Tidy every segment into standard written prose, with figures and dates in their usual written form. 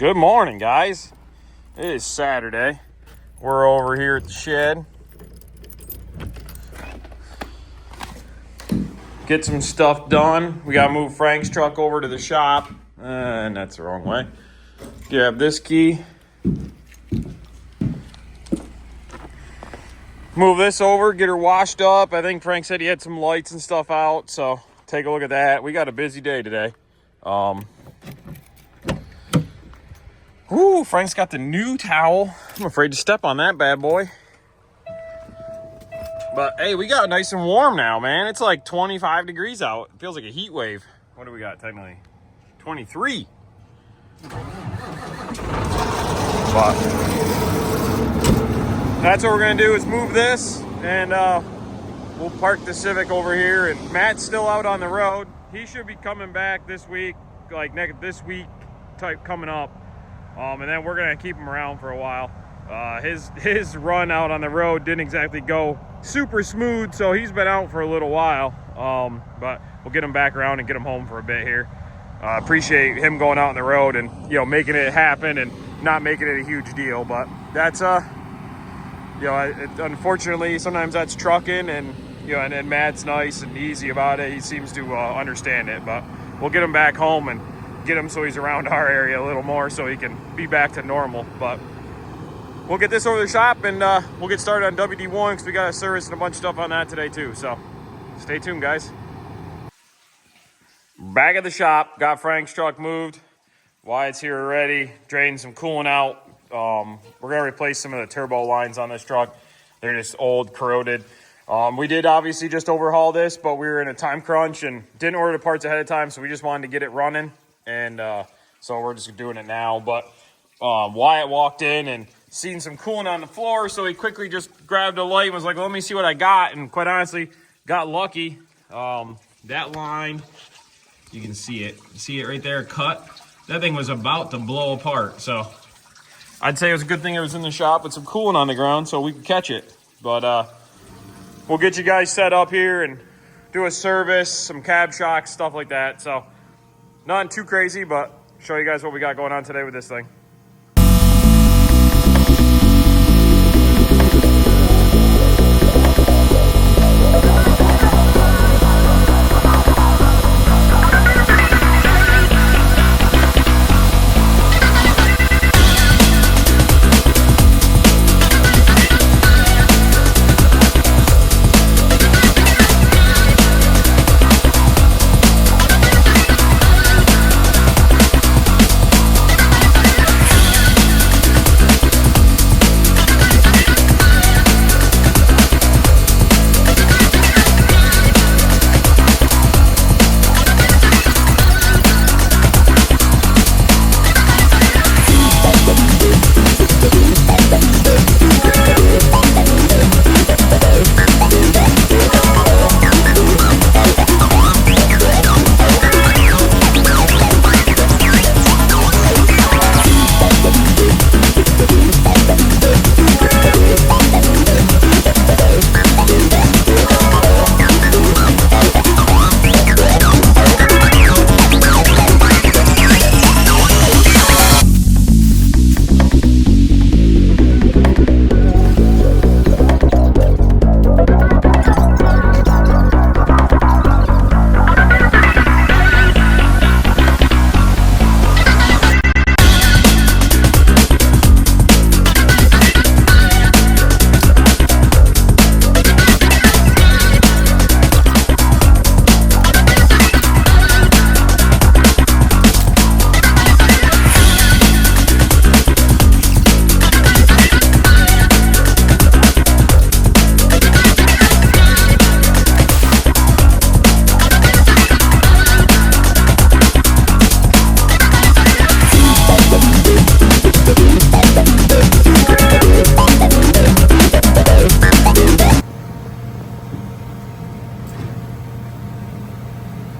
Good morning, guys. It is Saturday. We're over here at the shed. Get some stuff done. We gotta move Frank's truck over to the shop. And that's the wrong way. Grab this key. Move this over, get her washed up. I think Frank said he had some lights and stuff out, so take a look at that. We got a busy day today. Frank's got the new towel. I'm afraid to step on that bad boy. But hey, we got nice and warm now, man. It's like 25 degrees out. It feels like a heat wave. What do we got technically? 23. But that's what we're gonna do is move this and we'll park the Civic over here. And Matt's still out on the road. He should be coming back this week, like this week type coming up. And then we're gonna keep him around for a while. His run out on the road didn't exactly go super smooth, so he's been out for a little while. But we'll get him back around and get him home for a bit here. Appreciate him going out on the road and making it happen and not making it a huge deal. But that's unfortunately sometimes that's trucking, and and Matt's nice and easy about it. He seems to understand it. But we'll get him back home and get him so he's around our area a little more so he can be back to normal. But we'll get this over to the shop and we'll get started on WD1 because we got a service and a bunch of stuff on that today too. So stay tuned, guys. Back at the shop, got Frank's truck moved. Wyatt's here already, draining some coolant out. We're gonna replace some of the turbo lines on this truck. They're just old, corroded. We did obviously just overhaul this, but we were in a time crunch and didn't order the parts ahead of time, so we just wanted to get it running. And so we're just doing it now. But Wyatt walked in and seen some coolant on the floor, so he quickly just grabbed a light and was like, let me see what I got. And quite honestly, got lucky. That line, you can see it. See it right there, cut? That thing was about to blow apart. So I'd say it was a good thing it was in the shop with some coolant on the ground so we could catch it. But we'll get you guys set up here and do a service, some cab shocks, stuff like that. So nothing too crazy, but show you guys what we got going on today with this thing.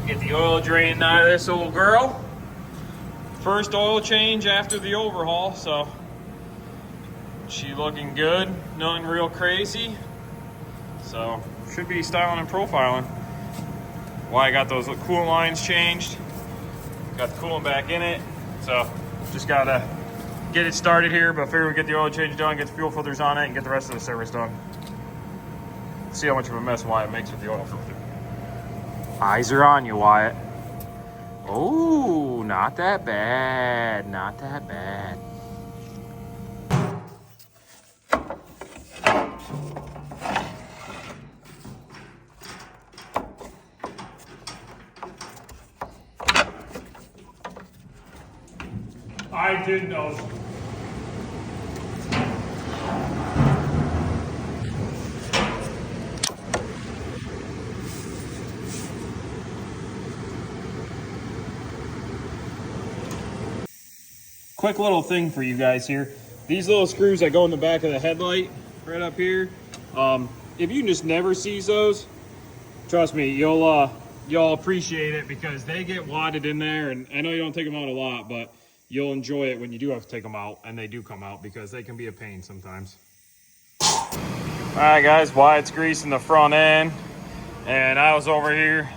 Get the oil drain out of this old girl. First oil change after the overhaul, so she looking good, nothing real crazy. So should be styling and profiling. Why I got those coolant lines changed. Got the coolant back in it. So Just gotta get it started here, but figure we get the oil change done, get the fuel filters on it, and get the rest of the service done. See how much of a mess Wyatt makes with the oil filter. Eyes are on you, Wyatt. Oh, not that bad, not that bad. I did know. Quick little thing for you guys here. These little screws that go in the back of the headlight, right up here. If you just never seize those, trust me, you'll appreciate it because they get wadded in there. And I know you don't take them out a lot, but you'll enjoy it when you do have to take them out, and they do come out because they can be a pain sometimes. All right, guys, Wyatt's greasing the front end, and I was over here.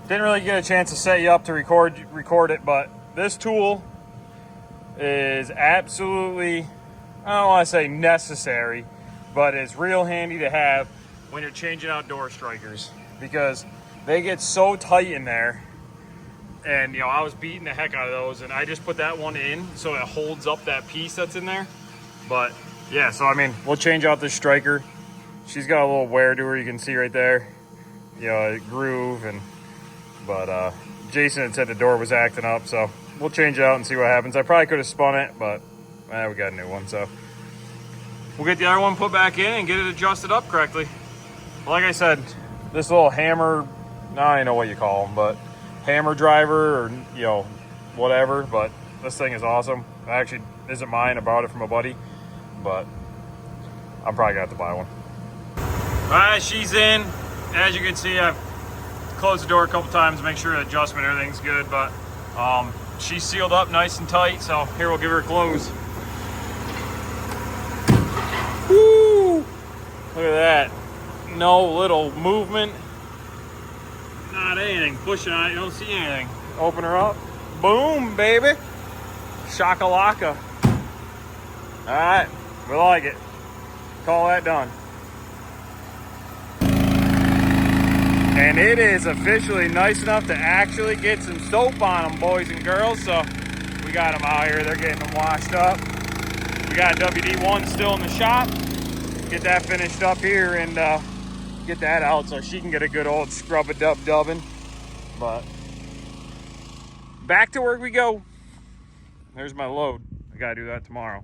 Didn't really get a chance to set you up to record it, but this tool is absolutely, I don't want to say necessary, but it's real handy to have when you're changing out door strikers because they get so tight in there. And, you know, I was beating the heck out of those, and I just put that one in so it holds up that piece that's in there. But, yeah, so, I mean, we'll change out this striker. She's got a little wear to her, you can see right there. You know, groove, but Jason had said the door was acting up, so we'll change it out and see what happens. I probably could have spun it, but we got a new one, so we'll get the other one put back in and get it adjusted up correctly. Like I said, this little hammer, I don't know what you call them, but hammer driver or, you know, whatever, but this thing is awesome. It actually isn't mine. I bought it from a buddy, but I'm probably gonna have to buy one. All right, she's in. As you can see, I've closed the door a couple times to make sure the adjustment, everything's good, but she's sealed up nice and tight, so here we'll give her a close. Woo! Look at that. No little movement. Not anything. Pushing on it, you don't see anything. Open her up. Boom, baby. Shakalaka. All right, we like it. Call that done. And it is officially nice enough to actually get some soap on them, boys and girls. So we got them out here. They're getting them washed up. We got WD-1 still in the shop. Get that finished up here and get that out so she can get a good old scrub-a-dub-dubbing. But back to work we go. There's my load. I gotta do that tomorrow.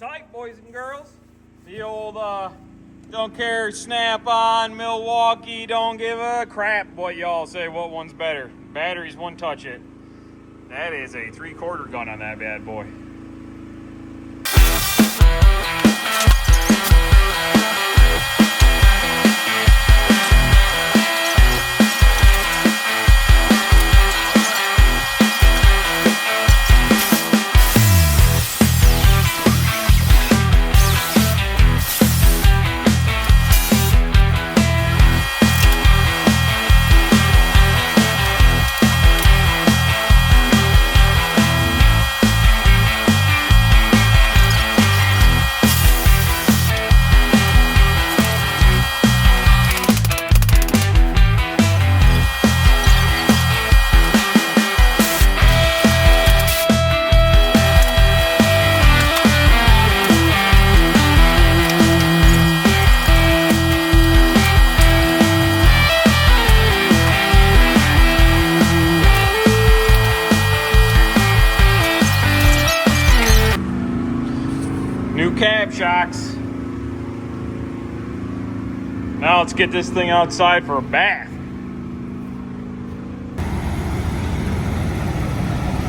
Tight, boys and girls. The old don't care Snap-on Milwaukee, don't give a crap what y'all say, what one's better. Batteries won't touch it. That is a 3/4 gun on that bad boy. New cab shocks. Now let's get this thing outside for a bath.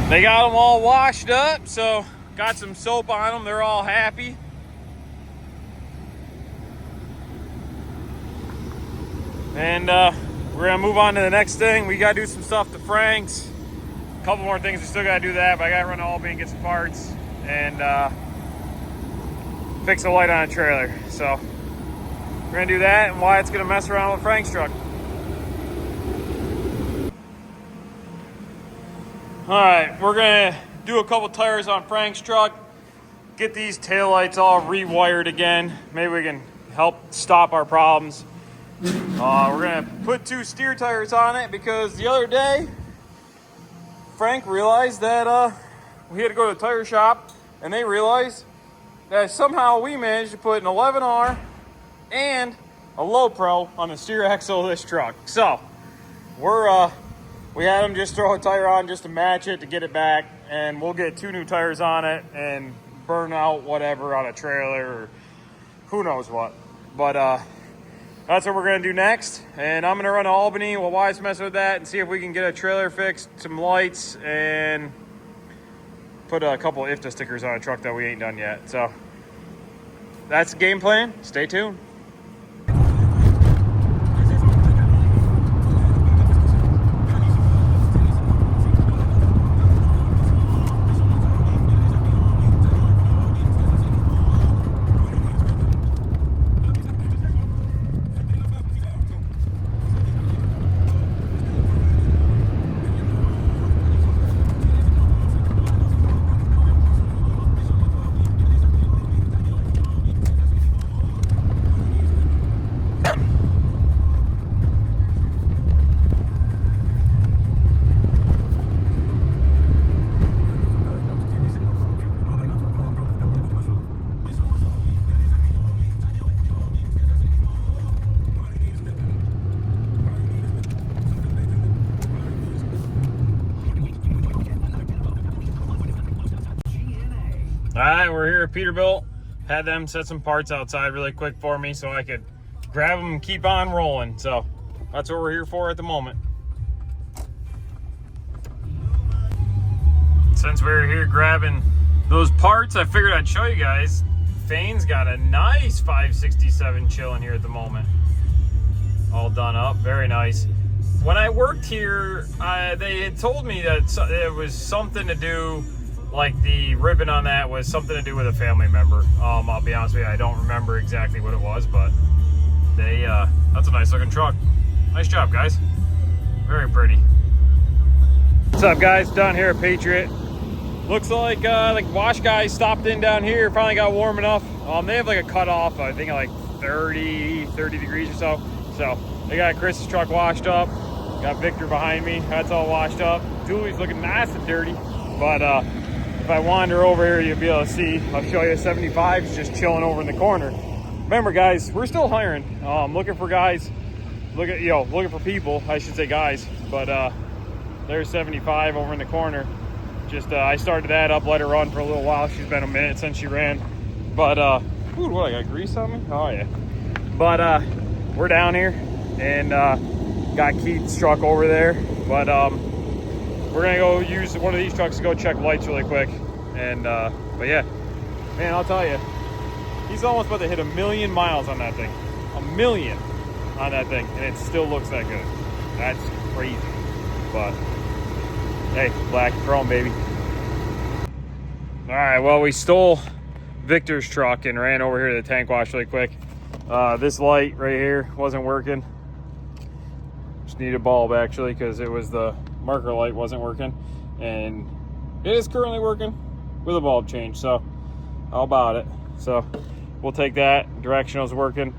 They got them all washed up, so got some soap on them. They're all happy. And we're gonna move on to the next thing. We gotta do some stuff to Frank's. A couple more things, we still gotta do that, but I gotta run to Albany and get some parts and fix a light on a trailer. So we're gonna do that, and Wyatt's gonna mess around with Frank's truck. All right, we're gonna do a couple tires on Frank's truck, get these taillights all rewired again. Maybe we can help stop our problems. We're gonna put 2 steer tires on it because the other day, Frank realized that we had to go to the tire shop, and they realized that somehow we managed to put an 11R and a low pro on the steer axle of this truck. So we had them just throw a tire on just to match it to get it back, and we'll get 2 new tires on it and burn out whatever on a trailer or who knows what. But that's what we're gonna do next. And I'm gonna run to Albany while Wyatt's messing with that and see if we can get a trailer fixed, some lights, and put a couple of IFTA stickers on a truck that we ain't done yet. So that's the game plan. Stay tuned. All right, we're here at Peterbilt. Had them set some parts outside really quick for me so I could grab them and keep on rolling. So that's what we're here for at the moment. Since we're here grabbing those parts, I figured I'd show you guys. Fane's got a nice 567 chilling here at the moment. All done up, very nice. When I worked here, they had told me that it was something to do, like the ribbon on that was something to do with a family member. I'll be honest with you, I don't remember exactly what it was, but that's a nice looking truck. Nice job, guys. Very pretty. What's up, guys? Down here at Patriot. Looks like wash guys stopped in down here, finally got warm enough. They have like a cutoff, I think like 30 degrees or so. So they got Chris's truck washed up. Got Victor behind me, that's all washed up. Julie's looking nice and dirty, but if I wander over here, you'll be able to see. I'll show you 75 is just chilling over in the corner. Remember, guys, we're still hiring. Looking for guys. Looking for people. I should say guys. But there's 75 over in the corner. Just I started that up, let her run for a little while. She's been a minute since she ran. But ooh, what, I got grease on me? Oh yeah. But we're down here and got Keith's truck over there. But we're gonna go use one of these trucks to go check lights really quick. And but yeah, man, I'll tell you, he's almost about to hit 1,000,000 miles on that thing. 1,000,000 on that thing, and it still looks that good. That's crazy. But hey, black chrome, baby. All right, well, we stole Victor's truck and ran over here to the tank wash really quick. This light right here wasn't working. Just need a bulb actually, because it was the marker light wasn't working, and it is currently working with a bulb change. So how about it? So we'll take that. Directional's working.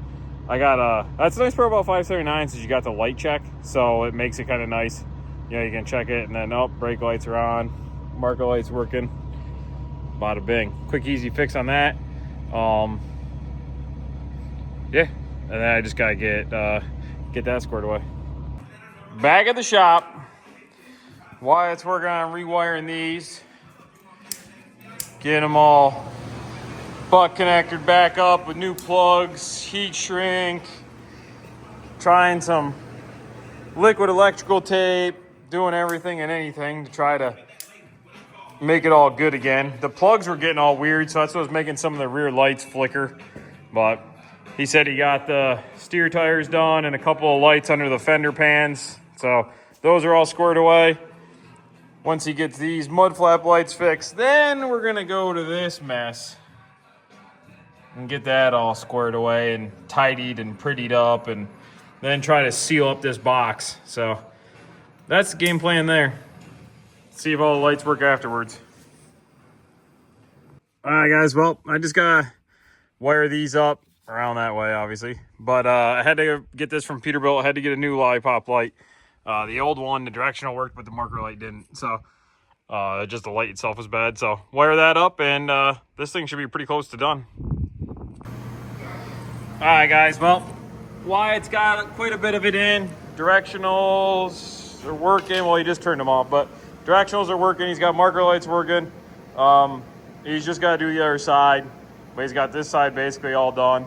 I got that's the nice part about 579 is you got the light check, so it makes it kind of nice. You know, you can check it, and then brake lights are on, marker lights working. Bada bing. Quick easy fix on that. Yeah, and then I just gotta get that squared away. Back at the shop. Wyatt's working on rewiring these. Getting them all butt connected back up with new plugs, heat shrink, trying some liquid electrical tape, doing everything and anything to try to make it all good again. The plugs were getting all weird, so that's what was making some of the rear lights flicker. But he said he got the steer tires done and a couple of lights under the fender pans. So those are all squared away. Once he gets these mud flap lights fixed, then we're gonna go to this mess and get that all squared away and tidied and prettied up, and then try to seal up this box. So that's the game plan there. See if all the lights work afterwards. All right, guys. Well, I just gotta wire these up around that way, obviously. But I had to get this from Peterbilt. I had to get a new lollipop light. The old one, the directional worked, but the marker light didn't. So just the light itself was bad. So wire that up, and this thing should be pretty close to done. All right, guys. Well, Wyatt's got quite a bit of it in. Directionals are working. Well, he just turned them off, but directionals are working. He's got marker lights working. He's just got to do the other side, but he's got this side basically all done.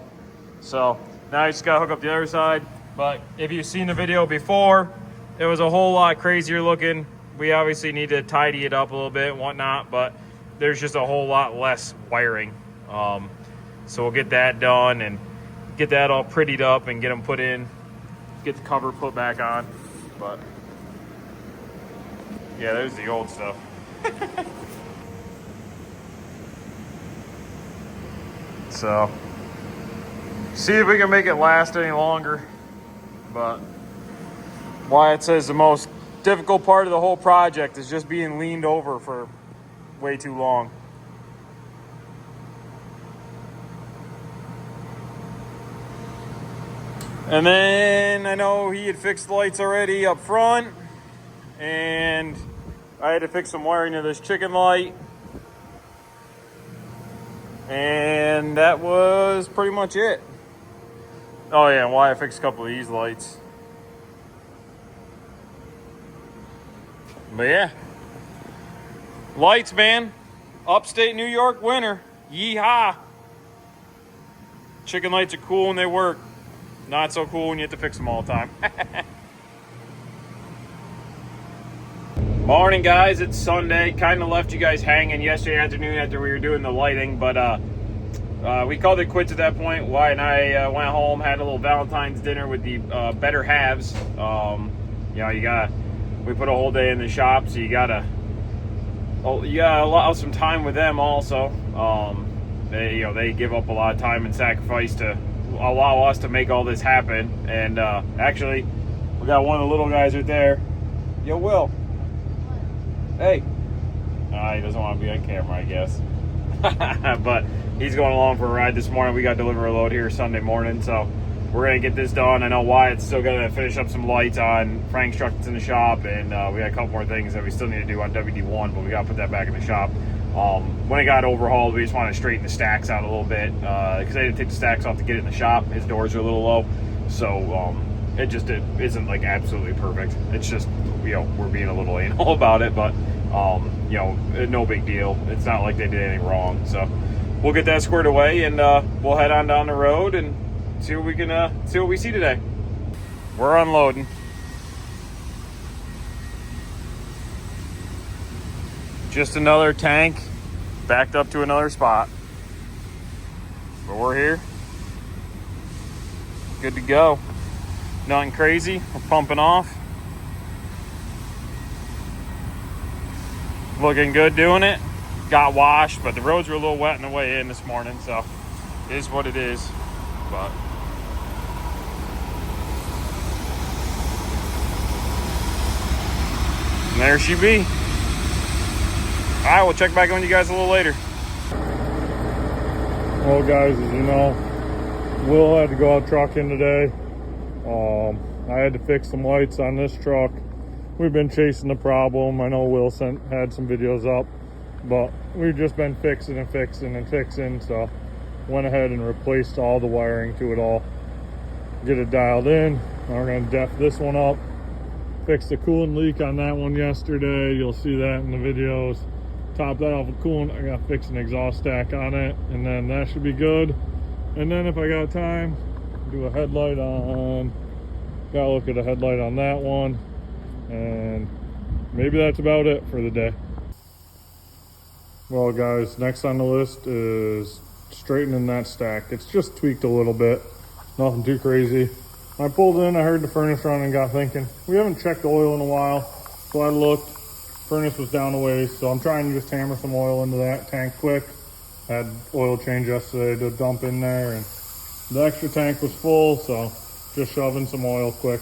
So now he's just got to hook up the other side. But if you've seen the video before, it was a whole lot crazier looking. We obviously need to tidy it up a little bit and whatnot, but there's just a whole lot less wiring. So we'll get that done and get that all prettied up and get them put in, get the cover put back on. But yeah, there's the old stuff. So see if we can make it last any longer. But Wyatt says the most difficult part of the whole project is just being leaned over for way too long. And then I know he had fixed the lights already up front, and I had to fix some wiring to this chicken light. And that was pretty much it. Oh yeah, and Wyatt fixed a couple of these lights. But yeah, lights, man. Upstate New York winter. Yeehaw. Chicken lights are cool when they work. Not so cool when you have to fix them all the time. Morning, guys. It's Sunday. Kind of left you guys hanging yesterday afternoon after we were doing the lighting, but we called it quits at that point. Wyatt and I went home, had a little Valentine's dinner with the better halves. We put a whole day in the shop, so you gotta allow some time with them also. They give up a lot of time and sacrifice to allow us to make all this happen. And actually, we got one of the little guys right there. Yo, Will. Hey. He doesn't want to be on camera, I guess. But he's going along for a ride this morning. We got to deliver a load here Sunday morning, so we're going to get this done. I know Wyatt's still going to finish up some lights on Frank's truck that's in the shop, and we got a couple more things that we still need to do on WD1, but we got to put that back in the shop. When it got overhauled, we just wanted to straighten the stacks out a little bit because I didn't take the stacks off to get it in the shop. His doors are a little low, so it isn't like absolutely perfect. It's just, we're being a little anal about it, but no big deal. It's not like they did anything wrong. So we'll get that squared away, and we'll head on down the road and see what we see today. We're unloading. Just another tank backed up to another spot. But we're here. Good to go. Nothing crazy. We're pumping off. Looking good doing it. Got washed, but the roads were a little wet on the way in this morning, so it is what it is. But and there she be. All right, we'll check back on you guys a little later. Well, guys, as you know, Will had to go out trucking today. I had to fix some lights on this truck. We've been chasing the problem. I know Will had some videos up, but we've just been fixing and fixing and fixing. So went ahead and replaced all the wiring to it all. Get it dialed in. Now we're gonna def this one up. Fixed the coolant leak on that one yesterday. You'll see that in the videos. Top that off with coolant. I gotta fix an exhaust stack on it, and then that should be good. And then if I got time, do a headlight on Gotta look at a headlight on that one, and maybe that's about it for the day. Well guys, next on the list is straightening that stack. It's just tweaked a little bit, nothing too crazy. When I pulled in, I heard the furnace run and got thinking, we haven't checked oil in a while. So I looked, furnace was down a ways, so I'm trying to just hammer some oil into that tank quick. Had oil change yesterday to dump in there, and the extra tank was full, so just shoving some oil quick.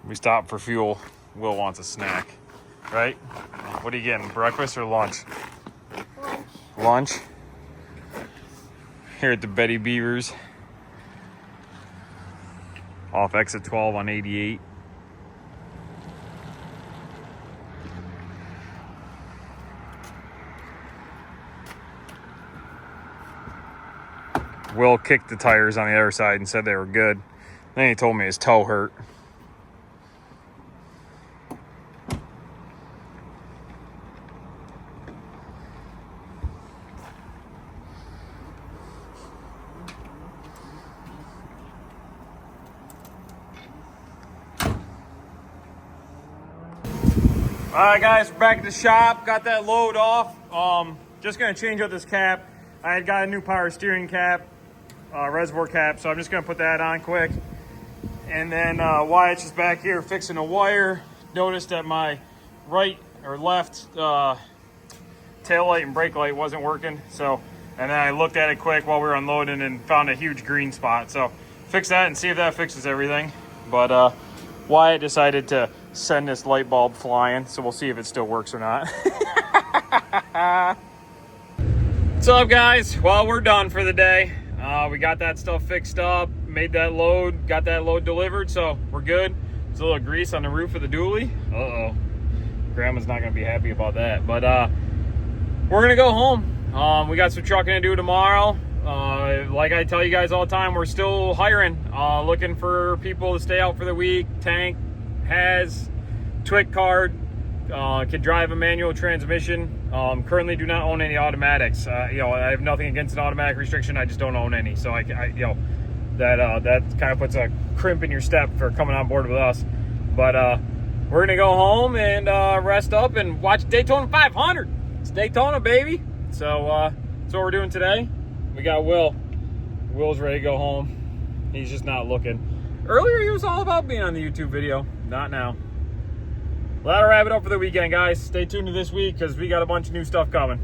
We stopped for fuel. Will wants a snack, right? What are you getting, breakfast or lunch? Lunch? Here at the Betty Beavers. Off exit 12 on 88. Will kicked the tires on the other side and said they were good. Then he told me his toe hurt. All right, guys, we're back at the shop. Got that load off. Just gonna change out this cap. I had got a new power steering cap, reservoir cap, so I'm just gonna put that on quick. And then Wyatt's just back here fixing a wire. Noticed that my right or left tail light and brake light wasn't working. So, and then I looked at it quick while we were unloading and found a huge green spot. So fix that and see if that fixes everything. But Wyatt decided to send this light bulb flying, so we'll see if it still works or not. What's up, guys? Well, we're done for the day. We got that stuff fixed up, made that load, got that load delivered, so we're good. There's a little grease on the roof of the dually. Uh-oh. Grandma's not gonna be happy about that. But we're gonna go home. We got some trucking to do tomorrow. Like I tell you guys all the time, we're still hiring, looking for people to stay out for the week. Tank, has twig card, can drive a manual transmission. Currently do not own any automatics. You know, I have nothing against an automatic restriction. I just don't own any. So I you know, that kind of puts a crimp in your step for coming on board with us. But we're gonna go home and rest up and watch Daytona 500. It's Daytona, baby. So that's what we're doing today. We got Will. Will's ready to go home. He's just not looking. Earlier he was all about being on the YouTube video. Not now. Well, that'll wrap it up for the weekend, guys. Stay tuned to this week because we got a bunch of new stuff coming.